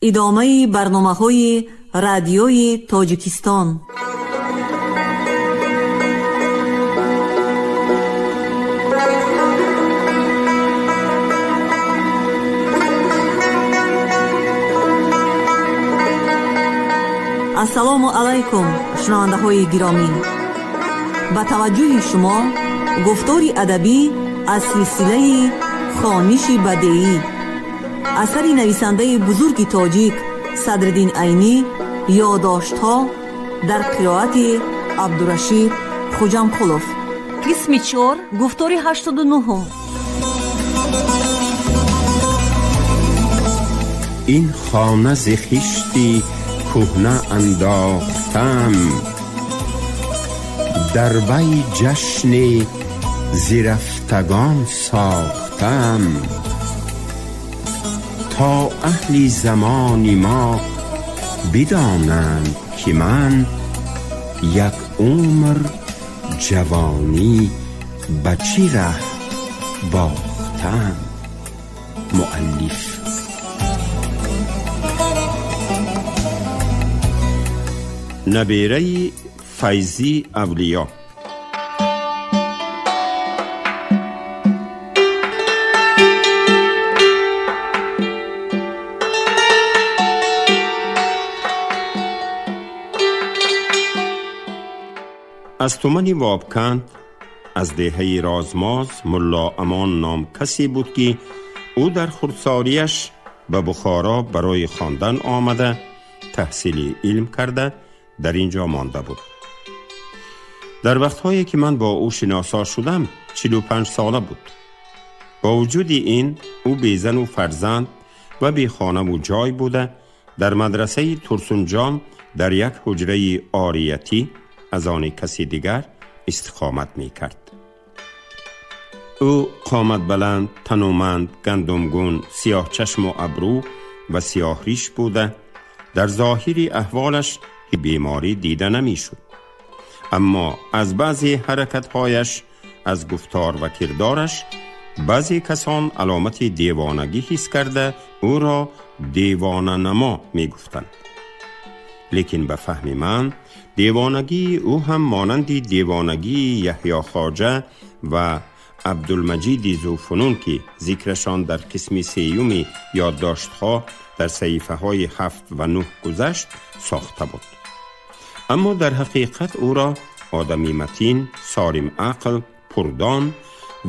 ادامه برنامه‌های رادیوی تاجیکستان. السلام علیکم شنونده های گرامی، با توجه شما گفتاری ادبی از سلسله خوانش بدیعی اثر نویسنده بزرگ تاجیک صدرالدین عینی، یادداشت‌ها در قرائت عبدالرشید خوجامقلوف. قسم 4 گفتاری 89. این خانه ز خشتی کهنه انداختم، در وی جشن زرفتگان ساختم، تا اهل زمان ما بدانند که من یک عمر جوانی به چی ره باختم. مؤلف. نبیره فیضی اولیا. از تومن وابکند از دهه رازماز ملا امان نام کسی بود که او در خردسالیش به بخارا برای خواندن آمده، تحصیل علم کرده در اینجا مانده بود. در وقتهایی که من با او شناسا شدم 45 ساله بود. با وجود این او بی زن و فرزند و بی خانه و جای بوده در مدرسه ترسونجان در یک حجره عاریتی از آن کسی دیگر استقامت می کرد. او قامت بلند، تنومند، گندمگون، سیاه چشم و ابرو و سیاه ریش بوده. در ظاهری احوالش بیماری دیده نمی شد، اما از بعضی حرکتهایش، از گفتار و کردارش بعضی کسان علامت دیوانگی حس کرده او را دیوانه نما می گفتند. لیکن به فهم من دیوانگی او هم مانند دیوانگی یحیی خواجه و عبدالمجید ذوفنون که ذکرشان در قسم 3 یادداشت‌ها در صحیفه های 7 و 9 گذشت ساخته بود. اما در حقیقت او را آدمی متین، سالم عقل، پردان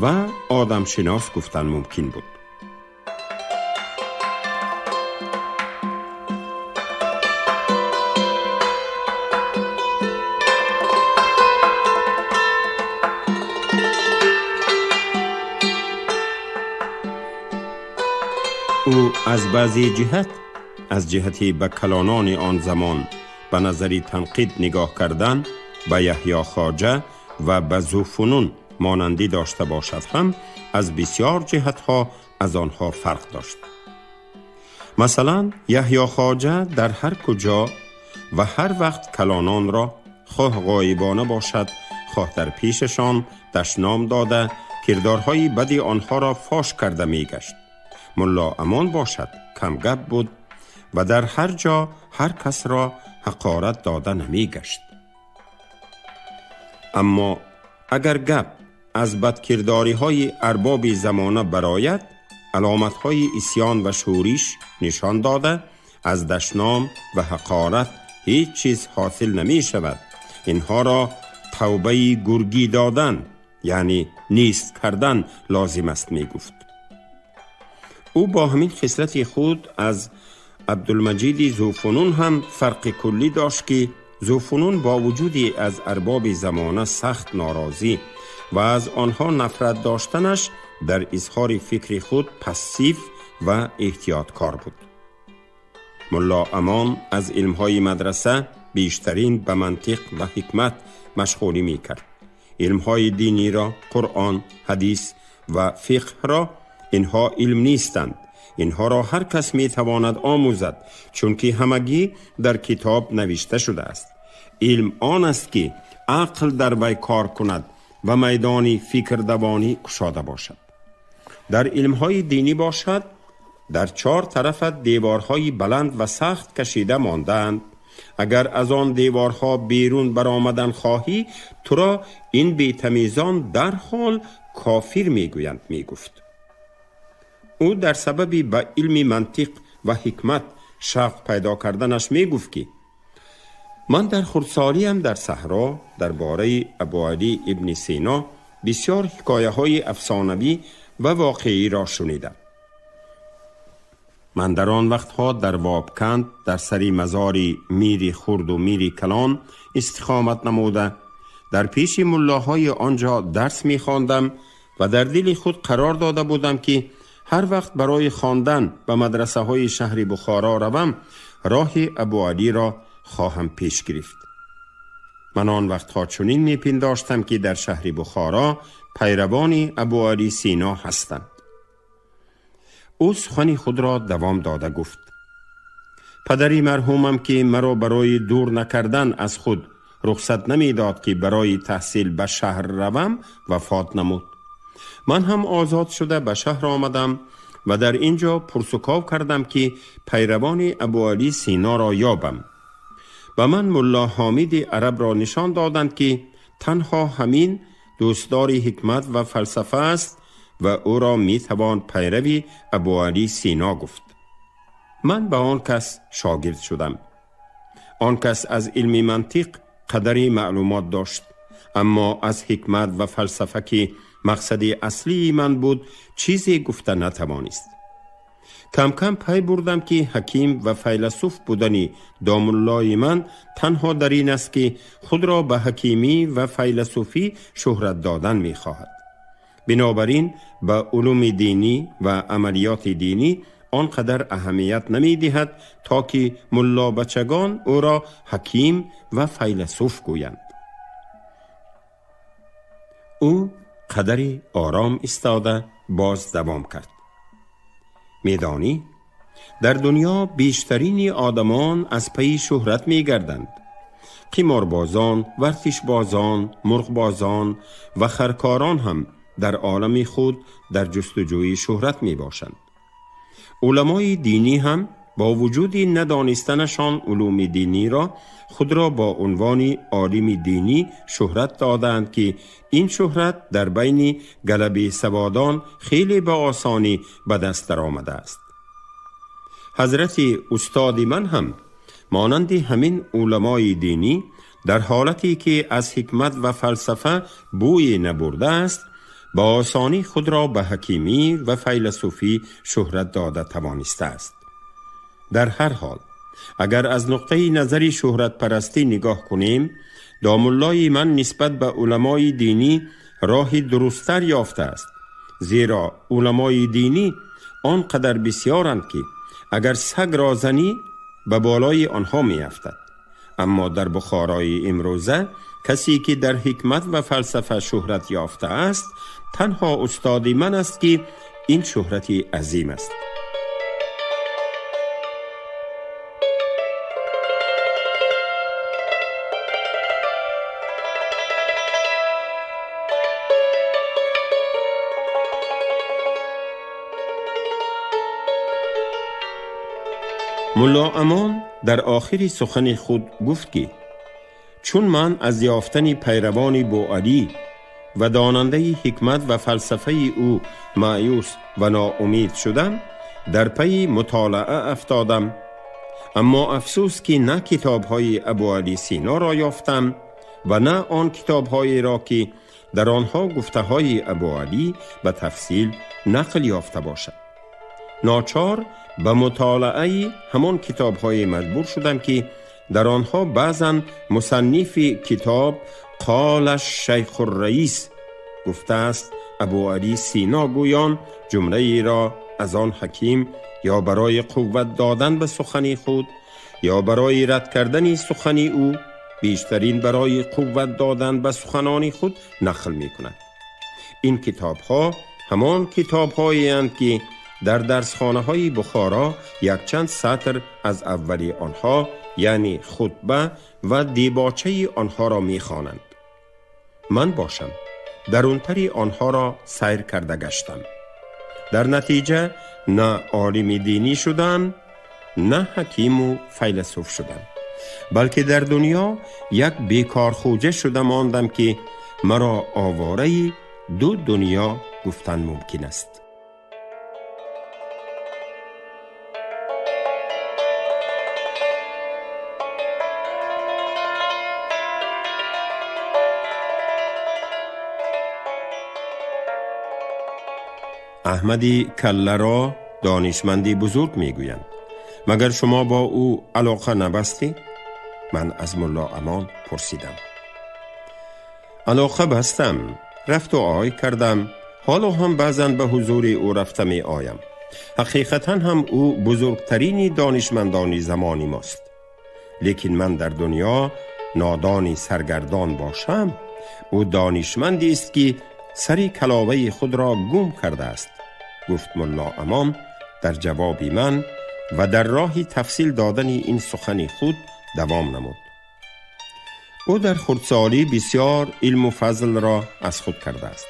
و آدم شناس گفتن ممکن بود. او از بعضی جهت، از جهتی به کلانان آن زمان به نظری تنقید نگاه کردن به یحیی خواجه و به ذوفنون مانندی داشته باشد هم از بسیار جهتها از آنها فرق داشت. مثلا یحیی خواجه در هر کجا و هر وقت کلانان را خواه غایبانه باشد خواه در پیششان دشنام داده کردارهای بدی آنها را فاش کرده می گشت. ملا امان باشد کم گپ بود و در هر جا هر کس را حقارت داده نمی گشت. اما اگر گپ از بدکرداری های ارباب زمانه برآید، علامت های عصیان و شوریش نشان داده از دشنام و حقارت هیچ چیز حاصل نمی شود. اینها را توبه گرگی دادن یعنی نیست کردن لازم است می گفت. او با همین خصلت خود از عبدالمجید ذوفنون هم فرق کلی داشت که ذوفنون با وجودی از ارباب زمانه سخت ناراضی و از آنها نفرت داشتنش در اظهار فکر خود پسیو و احتیاطکار بود. ملا امان از علمهای مدرسه بیشترین به منطق و حکمت مشغولی می کرد. علمهای دینی را، قرآن، حدیث و فقه را اینها علم نیستند. اینها را هر کس می تواند آموزد چون که همگی در کتاب نوشته شده است. علم آن است که عقل در وی کار کند و میدانی فکر دوانی گشاده باشد. در علمهای دینی باشد در 4 طرف دیوارهای بلند و سخت کشیده ماندند. اگر از آن دیوارها بیرون برآمدن خواهی، تو را این بی‌تمیزان در حال کافر میگویند میگفت. او در سبب به علم منطق و حکمت شوق پیدا کردنش میگفت که من در خردسالیم در صحرا درباره ابوعلی ابن سینا بسیار حکایه های افسانوی و واقعی را شنیدم. من در آن وقتها در وابکند در سری مزاری میری خرد و میری کلان استقامت نموده در پیش ملاهای آنجا درس می‌خواندم و در دل خود قرار داده بودم که هر وقت برای خواندن به مدرسه های شهر بخارا روم، راه ابوعلی را خواهم پیش گرفت. من آن وقتها چنین می‌پنداشتم که در شهر بخارا پیروان ابوعلی سینا هستند. او سخن خود را دوام داده گفت: پدری مرحومم که مرا برای دور نکردن از خود رخصت نمیداد که برای تحصیل به شهر روم وفات نمود. من هم آزاد شده به شهر آمدم و در اینجا پرسکاو کردم که پیروان ابوعلی سینا را یابم. و من ملا حامد عرب را نشان دادند که تنها همین دوستدار حکمت و فلسفه است و او را می توان پیروی ابوعلی سینا گفت. من به آن کس شاگرد شدم. آن کس از علم منطق قدری معلومات داشت، اما از حکمت و فلسفه که مقصد اصلی من بود چیزی گفته نتوانست. کم کم پی بردم که حکیم و فیلسوف بودنی دامالله من تنها در این است که خود را به حکیمی و فیلسوفی شهرت دادن می خواهد. بنابراین به علوم دینی و عملیات دینی آنقدر اهمیت نمی دهد تا که ملا بچگان او را حکیم و فیلسوف گویند. او قدری آرام ایستاده باز دوام کرد: میدانی در دنیا بیشترین آدمان از پی شهرت می گردند. قماربازان، ورزشبازان، مرغبازان و خرکاران هم در عالم خود در جستجوی شهرت می باشند. علمای دینی هم با وجود ندانستنشان علوم دینی را خود را با عنوان عالم دینی شهرت دادند که این شهرت در بین گلبه سوادان خیلی به آسانی به دست در آمده است. حضرت استاد من هم مانند همین علمای دینی در حالتی که از حکمت و فلسفه بوی نبرده است با آسانی خود را به حکیمی و فیلسوفی شهرت داده توانسته است. در هر حال اگر از نقطه نظری شهرت پرستی نگاه کنیم، دامالله من نسبت به علمای دینی راه درستر یافته است، زیرا علمای دینی آنقدر بسیارند که اگر سگ را زنی به بالای آنها می افتد. اما در بخارای امروزه کسی که در حکمت و فلسفه شهرت یافته است تنها استاد من است که این شهرتی عظیم است. ملا امان در آخر سخن خود گفت که چون من از یافتن پیروان بوعلی و داننده حکمت و فلسفه او مایوس و ناامید شدم، در پی مطالعه افتادم. اما افسوس که نه کتاب‌های ابوعلی سینا را یافتم و نه آن کتاب‌هایی را که در آنها گفته‌های ابوعلی به تفصیل نقل یافته باشد. ناچار به مطالعه همان کتاب‌های مجبور شدم که در آنها بعضاً مصنف کتاب قال الشیخ الرئیس گفته است ابوعلی سینا گویان جمله را از آن حکیم یا برای قوت دادن به سخن خود یا برای رد کردن سخن او، بیشترین برای قوت دادن به سخنان خود نقل می کند. این کتاب ها همان کتاب هایی اند که در درسخانه های بخارا یک چند سطر از اولی آنها یعنی خطبه و دیباچه آنها را می خوانند. من باشم درونتری آنها را سیر کرده گشتم. در نتیجه نه عالم دینی شدند نه حکیم و فیلسوف شدند، بلکه در دنیا یک بیکار خوجه شده ماندم که مرا آواره دو دنیا گفتن ممکن است. احمدی کله را دانشمندی بزرگ میگویند. مگر شما با او علاقه نبستی؟ من از ملا امان پرسیدم. علاقه بستم، رفت و آی کردم، حالا هم بعضن به حضور او رفته می آیم. حقیقتا هم او بزرگترین دانشمندان زمانی ماست. لیکن من در دنیا نادانی سرگردان باشم، او دانشمندی است که سری کلاوه خود را گم کرده است، گفت ملا امام در جواب من و در راه تفصیل دادن این سخن خود دوام نمود. او در خردسالی بسیار علم و فضل را از خود کرده است.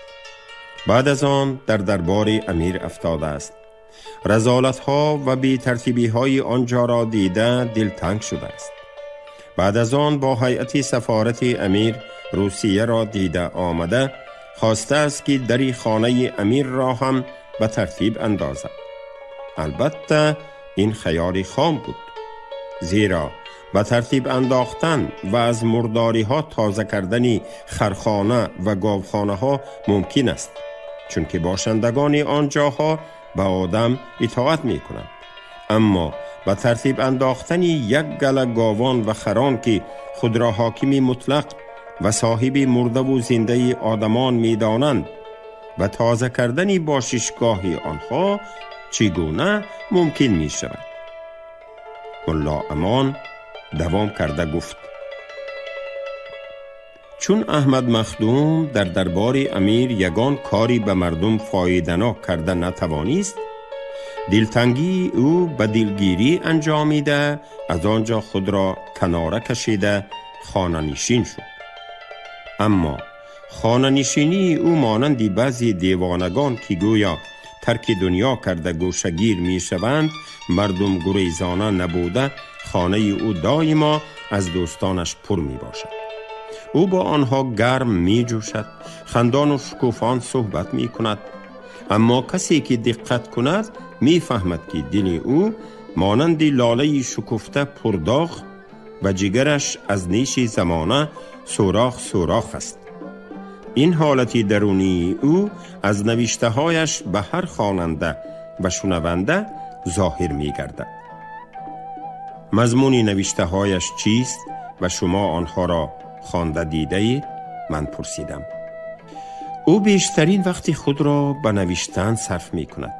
بعد از آن در دربار امیر افتاده است. رذالت‌ها و بی‌ترتیبی‌های آنجا را دیده دلتنگ شده است. بعد از آن با هیئت سفارت امیر روسیه را دیده آمده خواسته است که دری خانه امیر را هم به ترتیب اندازد. البته این خیال خام بود، زیرا به ترتیب انداختن و از مرداری ها تازه کردن خرخانه و گاوخانه ها ممکن است، چون که باشندگان آنجاها به آدم اطاعت می کنند. اما به ترتیب انداختن یک گله گاوان و خران که خود را حاکم مطلق و صاحب مرده و زنده آدمان می دانند و تازه کردن باششگاه آنها چگونه ممکن می شود؟ ملا امان دوام کرده گفت: چون احمد مخدوم در دربار امیر یگان کاری به مردم فایده‌ناک کرده نتوانست، دلتنگی او به دلگیری انجامیده از آنجا خود را کناره کشیده خانه نشین شد. اما خانه نشینی او مانندی بعضی دیوانگان که گویا ترک دنیا کرده گوشگیر می شوند مردم گریزانه نبوده، خانه او دائما از دوستانش پر می باشد. او با آنها گرم می جوشد، خندان و شکوفان صحبت می کند، اما کسی که دقت کند می فهمد که دل او مانند لاله شکفته پرداغ و جگرش از نیش زمانه سوراخ سوراخ است. این حالتی درونی او از نوشته هایش به هر خواننده و شنونده ظاهر می گردد. مضمون نوشته هایش چیست و شما آنها را خوانده دیده اید؟ من پرسیدم. او بیشترین وقت خود را به نوشتن صرف می کند.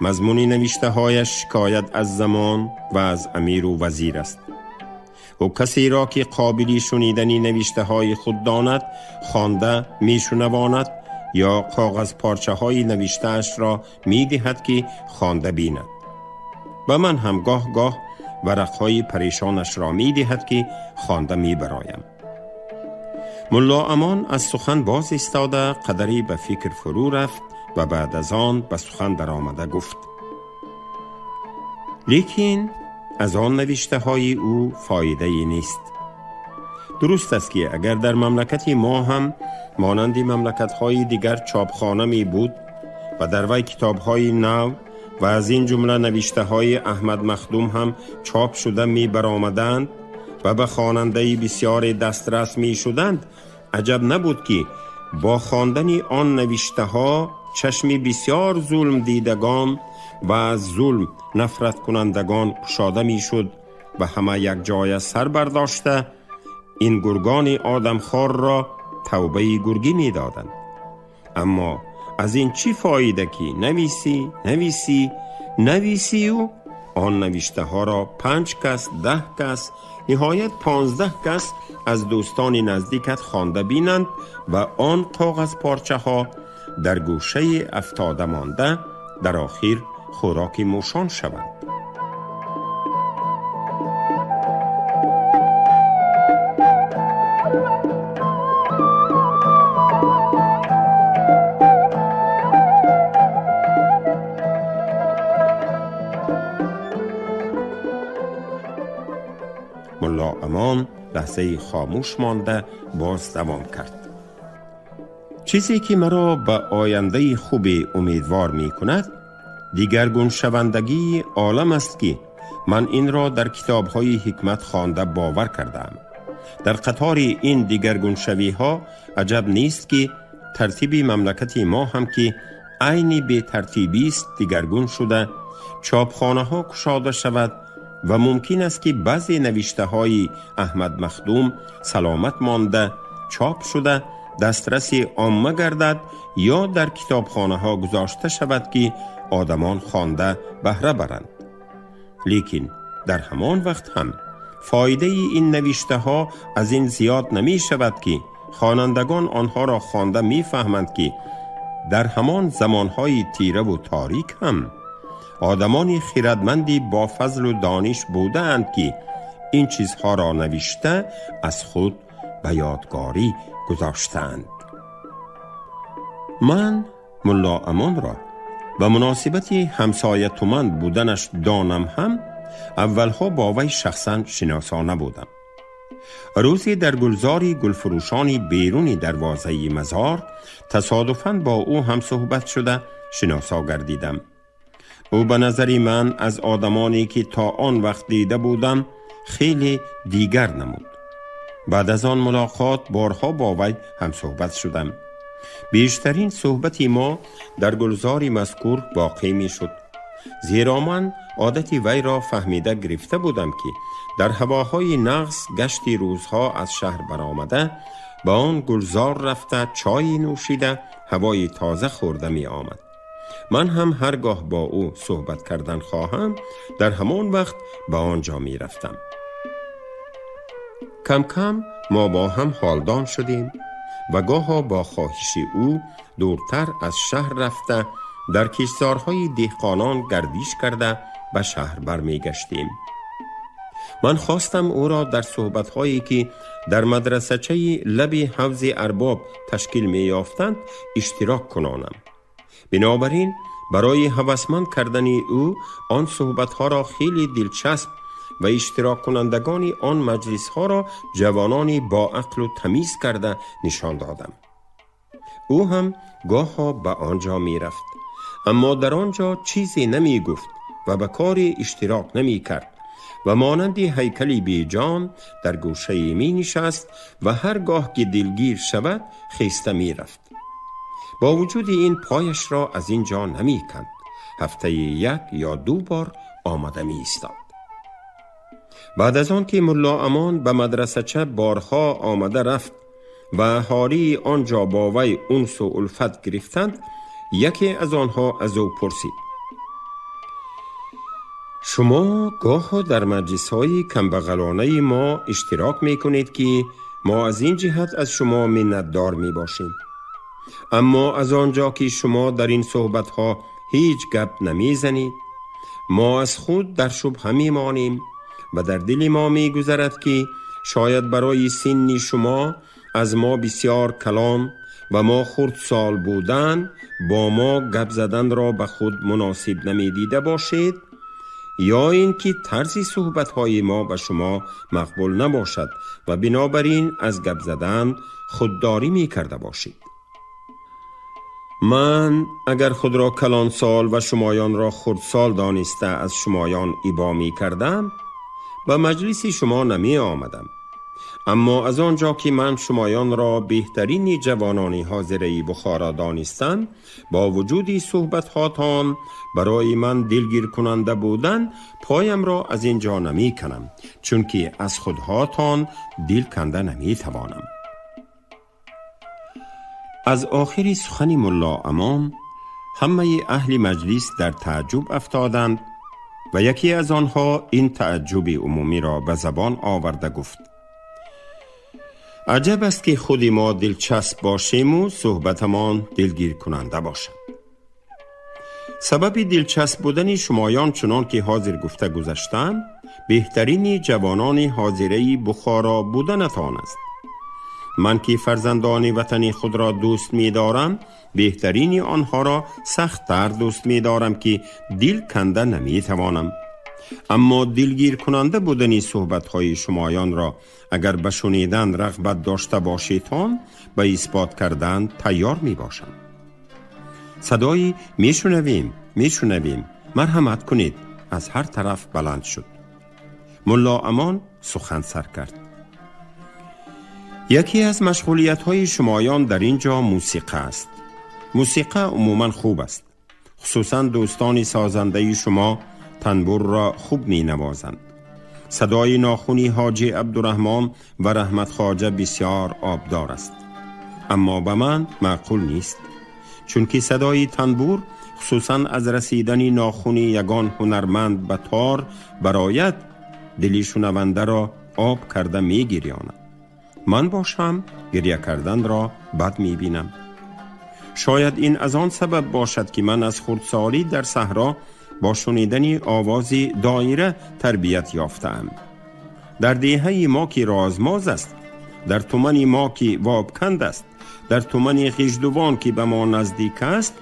مضمون نوشته هایش شکایت از زمان و از امیر و وزیر است. او کسی را که قابلی شنیدن نوشته های خود داند خوانده می شنواند یا کاغذ پارچه های نوشته اش را می دهد که خوانده بیند. و من هم گاه گاه ورقهای پریشانش را می دهد که خوانده می برایم. ملا امان از سخن باز ایستاده قدری به فکر فرو رفت و بعد از آن به سخن در آمده گفت: لیکن از آن نوشته های او فایده ای نیست. درست است که اگر در مملکت ما هم مانند مملکت های دیگر چاپخانه می بود و در وی کتاب های نو و از این جمله نوشته های احمد مخدوم هم چاپ شده می برآمدند و به خواننده بسیار دسترس می شدند، عجب نبود که با خواندن آن نوشته ها چشم بسیار ظلم دیدگان و از ظلم نفرت کنندگان گشاده می شد و همه یک جای سر برداشته این گرگان آدمخوار را توبه گرگی می دادند. اما از این چی فایده که نویسی و آن نوشته ها را 5 کس 10 کس نهایت 15 کس از دوستان نزدیکت خوانده بینند و آن کاغذ پارچه ها در گوشه افتاده مانده در آخر خوراک موشان شوند. ملا امان لحظه خاموش مانده باز دوام کرد. چیزی که مرا به آینده خوب امیدوار می کند دیگرگون شوندگی عالم است که من این را در کتاب‌های حکمت خوانده باور کردم. در قطار این دیگرگون شوی ها عجب نیست که ترتیب مملکت ما هم که عینی به ترتیبی است دیگرگون شده، چاپخانه ها گشاده شود و ممکن است که بعضی نوشته های احمد مخدوم سلامت مانده چاپ شده دسترس عامه گردد یا در کتابخانه ها گذاشته شود که آدمان خوانده بهره برند. لیکن در همان وقت هم فایده این نوشته ها از این زیاد نمی شود که خوانندگان آنها را خوانده می فهمند که در همان زمانهای تیره و تاریک هم آدمانی خیرتمندی با فضل و دانش بودند که این چیزها را نوشته از خود به یادگاری گذاشتند. من ملا امان را به مناسبت همسایه‌تومند بودنش دانم هم اولها با وی شخصا شناسانه بودم. روزی در گلزاری گلفروشانی بیرونی دروازه مزار تصادفاً با او هم صحبت شده شناسا گردیدم. او به نظر من از آدمانی که تا آن وقت دیده بودم خیلی دیگر نمود. بعد از آن ملاقات بارها با وی هم صحبت شدم. بیشترین صحبتی ما در گلزاری مذکور واقع می شد، زیرا من عادتی وی را فهمیده گرفته بودم که در هواهای نغز گشتی روزها از شهر برآمده با آن گلزار رفته چای نوشیده هوای تازه خورده می آمد. من هم هرگاه با او صحبت کردن خواهم در همان وقت به آنجا می رفتم. کم کم ما با هم حالدان شدیم و گاها با خواهش او دورتر از شهر رفته در کشتزارهای دهقانان گردش کرده به شهر برمی گشتیم. من خواستم او را در صحبت‌هایی که در مدرسه‌چه لب حوض ارباب تشکیل می یافتند اشتراک کنانم. بنابراین برای هوسمند کردن او آن صحبت‌ها را خیلی دلچسب و اشتراک کنندگان آن مجلس‌ها را جوانانی با عقل و تمیز کرده نشان دادم. او هم گاه‌ها به آنجا می رفت، اما در آنجا چیزی نمی گفت و به کار اشتراک نمی کرد و مانند هیکلی بی جان در گوشه می نشست و هرگاه که دلگیر شود خیسته می رفت. با وجود این پایش را از اینجا نمی کند. هفته 1 یا 2 بار آمده می ایستاد. بعد از آن که ملا امان به مدرسه‌چه بارها آمده رفت و اهالی آنجا با وی انس و الفت گرفتند، یکی از آنها از او پرسید: شما گاه در مجلس‌های کمبغلانه ما اشتراک می‌کنید که ما از این جهت از شما منتدار می‌باشیم، اما از آنجا که شما در این صحبت‌ها هیچ گپ نمی‌زنید ما از خود در شبهه می‌مانیم و در دل ما می‌گذرد که شاید برای سن شما از ما بسیار کلام و ما خردسال بودن با ما گپ زدن را به خود مناسب نمی‌دیده باشید، یا اینکه طرز صحبت‌های ما به شما مقبول نباشد و بنابراین از گپ زدن خودداری می‌کرده باشید. من اگر خود را کلانسال و شمایان را خردسال دانسته از شمایان ابا می‌کردم به مجلس شما نمی آمدم، اما از آنجا که من شمایان را بهترین جوانانی حاضره بخارا دانستم، با وجود صحبت‌هاتان برای من دلگیر کننده بودن پایم را از اینجا نمی کنم، چون که از خودهاتان دل کنده نمی توانم. از آخر سخن ملا امان همه اهل مجلس در تعجب افتادند و یکی از آنها این تعجب عمومی را به زبان آورده گفت: عجب است که خود ما دلچسب باشیم و صحبتمان دلگیر کننده باشد. سبب دلچسب بودن شمایان چنان که حاضر گفته گذاشتم بهترین جوانان حاضره بخارا بودنتان است. من که فرزندان وطن خود را دوست می دارم بهترین آنها را سخت تر دوست می دارم که دل کنده نمی توانم اما دلگیر کننده بودنی صحبت‌های شمایان را اگر به شنیدن رغبت داشته باشیدان به اثبات کردن تیار می باشم. صدایی میشنویم مرحمت کنید از هر طرف بلند شد. ملا امان سخن سر کرد. یکی از مشغولیت‌های شمایان در اینجا موسیقی است. موسیقی عموماً خوب است. خصوصاً دوستان سازنده شما تنبور را خوب می نوازند. صدای ناخونی حاجی عبدالرحمن و رحمت خواجه بسیار آبدار است. اما به من معقول نیست. چون که صدای تنبور خصوصاً از رسیدن ناخونی یگان هنرمند به تار برایت دلی شنونده را آب کرده می گریاند. من باشم گریه کردن را بد می بینم. شاید این از آن سبب باشد که من از خردسالی در صحرا با شنیدن آواز دایره تربیت یافتم. در دهه ما که رازماز است، در تومن ما که وابکند است، در تومن خیشدوان که به ما نزدیک است،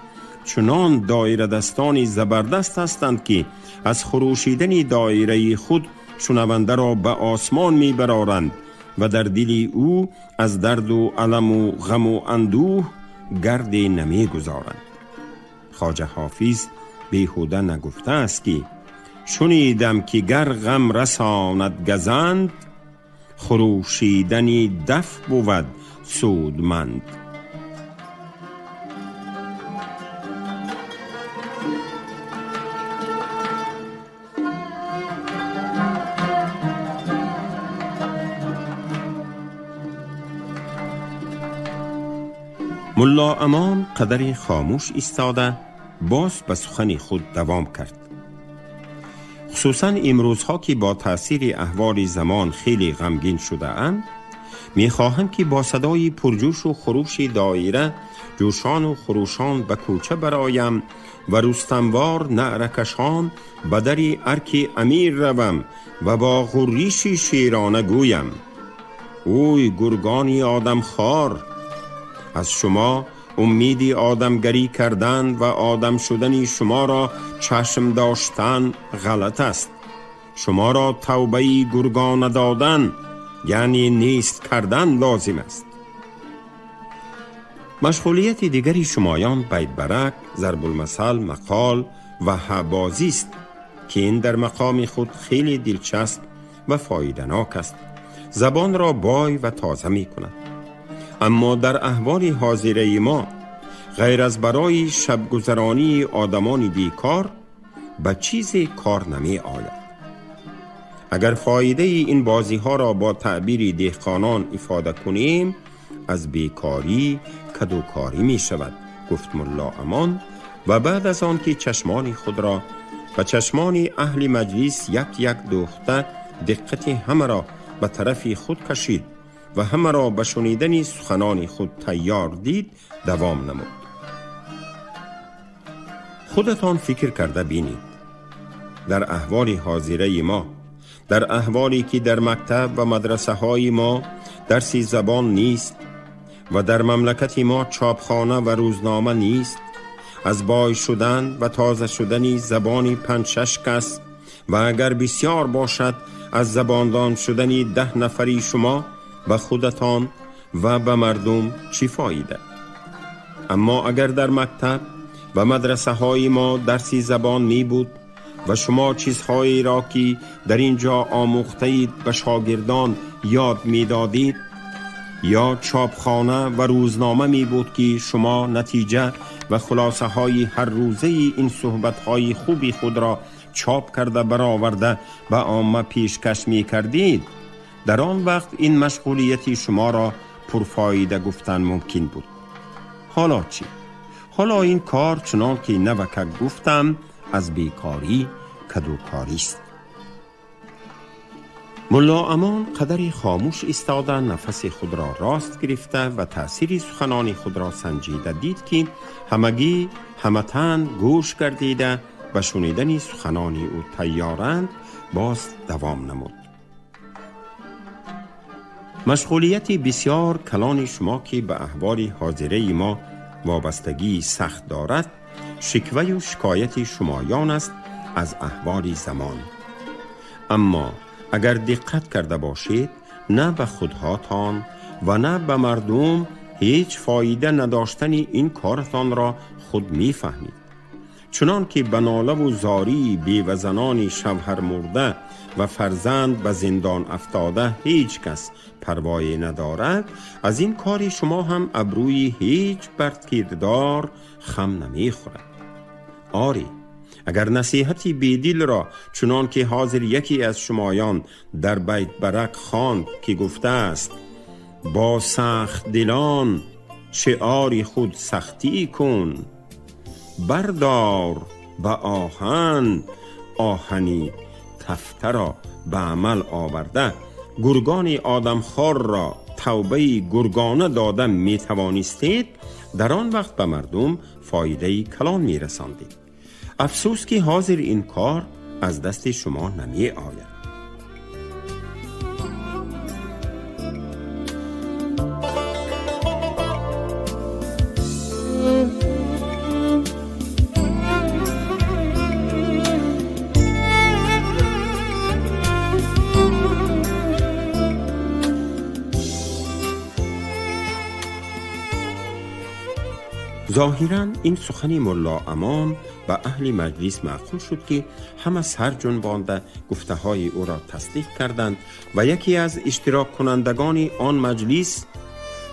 چنان دایره دستانی زبردست هستند که از خروشیدن دایره خود شنونده را به آسمان می برارند و در دل او از درد و علم و غم و اندوه گرد نمی گذارند. خواجه حافظ بیهوده نگفته است که شنیدم که گر غم رساند گزند، خروشیدنی دف بود سودمند. ملا امان قدری خاموش ایستاده باز به سخن خود دوام کرد. خصوصا امروزها که با تأثیر احوال زمان خیلی غمگین شده اند، میخواهم که با صدای پرجوش و خروش دایره جوشان و خروشان به کوچه برایم و رستموار نعرکشان به دری ارک امیر روم و با غریش شیرانه گویم: اوی گرگانی آدم خار، از شما امیدی آدمگری کردن و آدم شدن شما را چشم داشتن غلط است. شما را توبه گرگان دادن یعنی نیست کردن لازم است. مشغولیت دیگری شمایان بیت برک، ضرب المثل، مقال و حبازی است که این در مقام خود خیلی دلچسب و فایده‌ناک است. زبان را بای و تازه می کند. اما در احوال حاضره ما غیر از برای شبگذرانی آدمان بیکار به چیزی کار نمی آید. اگر فایده این بازی ها را با تعبیر دهقانان افاده کنیم، از بیکاری کدوکاری می شود، گفت ملا امان. و بعد از آن که چشمان خود را و چشمان اهل مجلس یک دوخته دقت همه را به طرف خود کشید و همه را به شنیدن سخنان خود تیار دید، دوام نمود: خودتان فکر کرده بینید در احوال حاضره ما، در احوالی که در مکتب و مدرسه های ما درسی زبان نیست و در مملکت ما چاپخانه و روزنامه نیست، از بای شدن و تازه شدن زبانی 5-6 کس و اگر بسیار باشد از زباندان شدن 10 نفری شما به خودتان و به مردم چی فایده؟ اما اگر در مکتب و مدرسه های ما درسی زبان می بود و شما چیزهایی را که در اینجا آموخته اید به شاگردان یاد می دادید، یا چاپخانه و روزنامه می بود که شما نتیجه و خلاصه های هر روزه این صحبت های خوبی خود را چاپ کرده برآورده به عامه پیشکش می کردید، در آن وقت این مشغولیتی شما را پرفایده گفتن ممکن بود. حالا چی؟ حالا این کار چنان که نوکه گفتم از بیکاری کدوکاری است. ملا امان قدری خاموش ایستاده نفس خود را راست گرفته و تأثیر سخنان خود را سنجیده دید که همگی همتن گوش گردیده و شنیدن سخنان او تیارند. باز دوام نمود: مشغولیتی بسیار کلان شما که به احوال حاضره ما وابستگی سخت دارد، شکوه و شکایت شمایان است از احوال زمان. اما اگر دقت کرده باشید نه به خودهاتان و نه به مردم هیچ فایده نداشتن این کارتان را خود می فهمید. چنان که به ناله و زاری بیوه‌زنان شوهر مرده و فرزند به زندان افتاده هیچ کس پروایی ندارد، از این کار شما هم ابروی هیچ بدکردار خم نمی خورد. آری، اگر نصیحتی بیدل را چنان که حاضر یکی از شمایان در بیت برک خواند که گفته است با سخت دلان شعار خود سختی کن، بردار به آهن آهنی تفته را به عمل آورده، گرگان آدمخوار را توبه گرگانه داده می توانستید، در آن وقت به مردم فایده کلان می رساندید. افسوس که حاضر این کار از دست شما نمی آید. ظاهراً این سخن ملا امان به اهل مجلس معقول شد که همه سر جنبانده گفته های او را تصدیق کردند و یکی از اشتراک کنندگان آن مجلس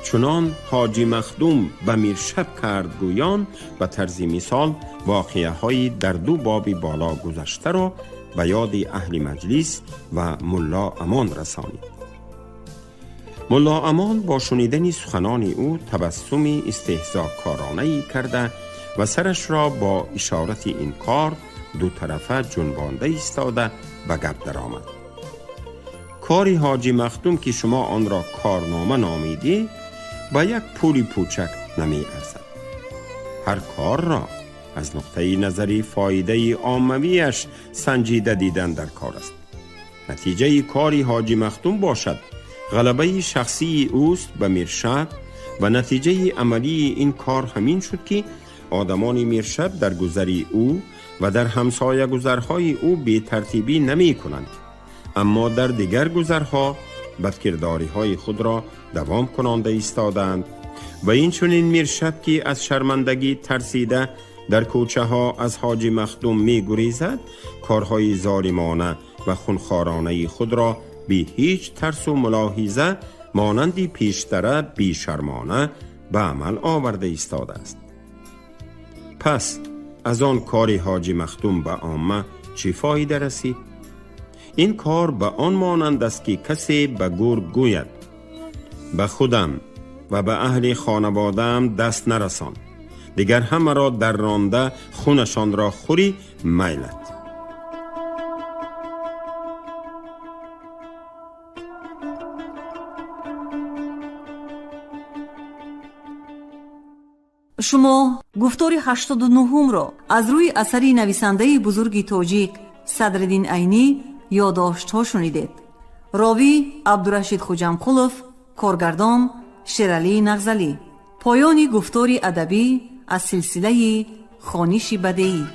چنان حاجی مخدوم به میرشب کرد گویان به طرز مثال واقعه های در دو باب بالا گذشته را به یاد اهل مجلس و ملا امان رسانید. ملا امان با شنیدن سخنان او تبسم استهزاکارانه‌ای کرده و سرش را با اشارت این کار دو طرفه جنبانده ایستاده و گپ درآمد. کاری حاجی مخدوم که شما آن را کارنامه نامیدی با یک پولی پوچک نمی ارزد. هر کار را از نقطه نظری فایده عامویش سنجیده دیدن در کار است. نتیجه کاری حاجی مخدوم باشد غلبه شخصی اوست به میرشب و نتیجه عملی این کار همین شد که آدمان میرشب در گذری او و در همسایه گذرهای او بی ترتیبی نمی کنند، اما در دیگر گذرها بدکرداری های خود را دوام کننده ایستادند و این چنین میرشب که از شرمندگی ترسیده در کوچه ها از حاجی مخدوم می گریزد، کارهای ظالمانه و خونخوارانه خود را بی هیچ ترس و ملاحظه مانندی پیشتره بی شرمانه به عمل آورده ایستاده است. پس از آن کار حاجی مخدوم به عامه چی فایده رسید؟ این کار به آن مانند است که کسی به گرگ گوید به خودم و به اهل خانواده‌ام دست نرسان، دیگر همه را در رانده خونشان را خوری میلت. شما گفتار 89 را از روی اثری نویسنده بزرگ تاجیک صدرالدین عینی یادداشت‌ها شنیدید. راوی عبدالرشید خوجمقلوف، کارگردان شیرعلی نغزلی. پایان گفتار ادبی از سلسله خوانش بدیعی.